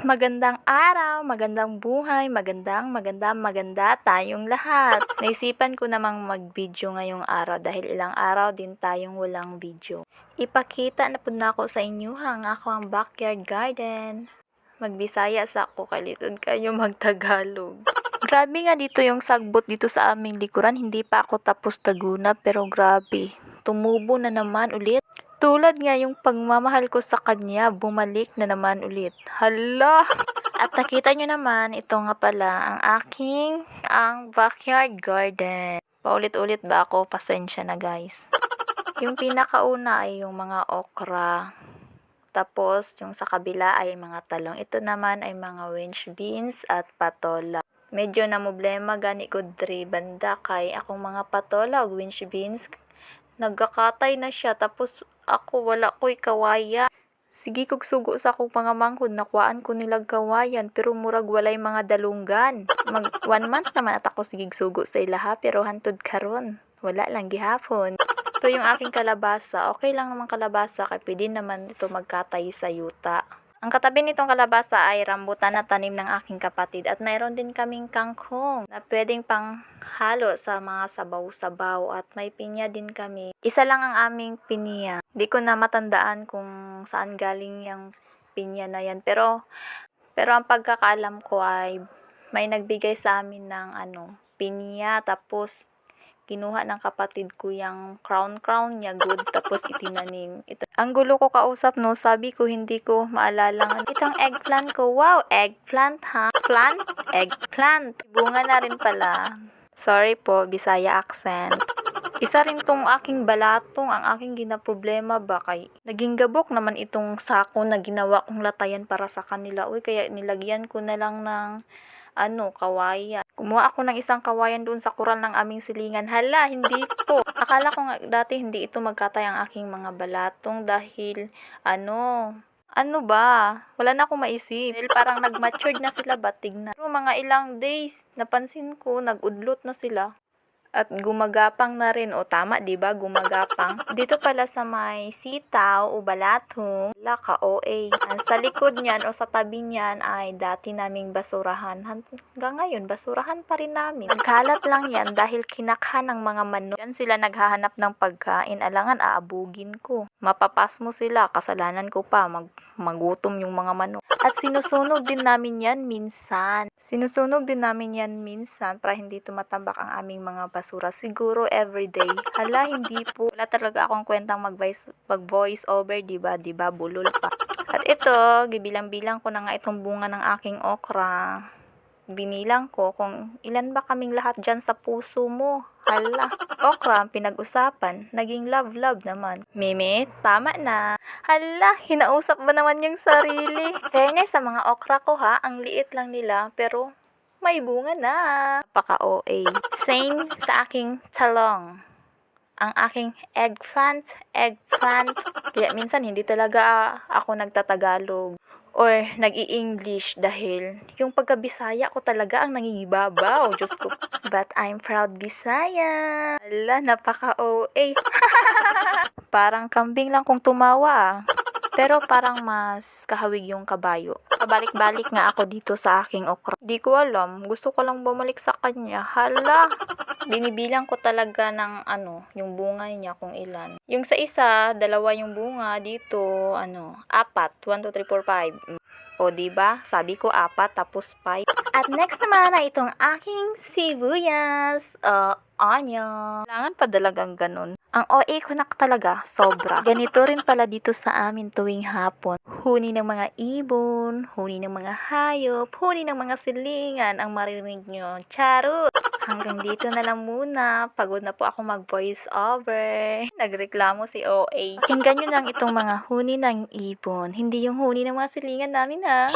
Magandang araw, magandang buhay, maganda tayong lahat. Naisipan ko namang mag-video ngayong araw dahil ilang araw din tayong walang video. Ipakita na po na ako sa inyo ang ako ang backyard garden. Magbisaya sa ako, kalitod kayo magtagalog. Grabe nga dito yung sagbot dito sa aming likuran, hindi pa ako tapos taguna pero grabe, tumubo na naman ulit. Tulad nga yung pagmamahal ko sa kanya, bumalik na naman ulit. Hala! At nakita nyo naman, ito nga pala ang backyard garden. Paulit-ulit ba ako? Pasensya na guys. Yung pinakauna ay yung mga okra. Tapos, yung sa kabila ay mga talong. Ito naman ay mga winch beans at patola. Medyo na problema gani ko diri banda kay akong mga patola ug winch beans nagkakatay na siya, tapos ako wala ko'y kawayan. Sige kog sugo sa akong pangamangkod, nakuhaan ko nilag kawayan pero murag walay mga dalunggan. Mag 1 month naman at ako sigig sugo sa ilaha pero hantud karon wala lang gihapon. Ito yung aking kalabasa. Okay lang naman kalabasa kay pwede naman ito magkatay sa yuta. Ang katabi nitong kalabasa ay rambutan na tanim ng aking kapatid at mayroon din kaming kangkong na pwedeng pang halo sa mga sabaw-sabaw at may pinya din kami. Isa lang ang aming pinya. Di ko na matandaan kung saan galing yung pinya na yan. Pero ang pagkakaalam ko ay may nagbigay sa amin ng pinya, tapos kinuha ng kapatid ko yung crown niya good, tapos itinanim. Ang gulo ko kausap no, sabi ko hindi ko maalala itong eggplant ko. Wow, eggplant ha? Plant? Eggplant. Bunga na rin pala. Sorry po, Bisaya accent. Isa rin tong aking balatong, ang aking ginaproblema ba kay naging gabok naman itong sako na ginawa kong latayan para sa kanila. Uy, kaya nilagyan ko na lang ng kawayan. Kumuha ako ng isang kawayan doon sa kural ng aming silingan. Hala, hindi po. Akala ko nga dati hindi ito magkatay ang aking mga balatong dahil ano ba? Wala na akong maisip. Dahil parang nag-matured na sila ba? Tignan. Pero mga ilang days, napansin ko, nag-udlot na sila. At gumagapang na rin. O tama, di ba? Gumagapang. Dito pala sa may sitaw o balatong, wala ka OA. Sa likod niyan o sa tabi niyan ay dati naming basurahan. Hanggang ngayon, basurahan pa rin namin. Nagkalat lang yan dahil kinakhan ng mga manok. Yan sila naghahanap ng pagkain. Alangan, aabugin ko. Mapapas mo sila. Kasalanan ko pa. Magutom yung mga manok. At sinusunog din namin yan minsan. Para hindi tumatambak ang aming mga basura. Siguro everyday. Hala, hindi po. Wala talaga akong kwentang mag-voice over, diba? Bulol pa. At ito, gibilang-bilang ko na nga itong bunga ng aking okra. Binilang ko kung ilan ba kaming lahat dyan sa puso mo. Hala, okra ang pinag-usapan. Naging love naman. Meme, tama na. Hala, hinausap ba naman yung sarili? Fairness sa mga okra ko ha, ang liit lang nila pero may bunga na. Paka-OA. Same sa aking talong. Ang aking eggplant. Kaya minsan hindi talaga ako nagtatagalog or nag-i-English dahil yung pagka-Bisaya ko talaga ang nangingibabaw. Diyos ko. But I'm proud Bisaya. Ala, napaka-OA. Parang kambing lang kung tumawa. Pero parang mas kahawig yung kabayo. Pabalik-balik nga ako dito sa aking okra. Di ko alam. Gusto ko lang bumalik sa kanya. Hala! Binibilang ko talaga ng yung bunga niya kung ilan. Yung sa isa, 2 yung bunga. Dito, 4. 1, 2, 3, 4, 5. O, diba? Sabi ko 4, tapos 5. At next naman ay itong aking sibuyas. Onion. Kailangan pa dalagang ganun. Ang OA ko na talaga, sobra. Ganito rin pala dito sa amin tuwing hapon. Huni ng mga ibon, huni ng mga hayop, huni ng mga silingan ang marinig nyo. Charot! Hanggang dito na lang muna. Pagod na po ako mag-voice over. Nagreklamo si OA. Pakinggan nyo lang itong mga huni ng ibon. Hindi yung huni ng mga silingan namin ha.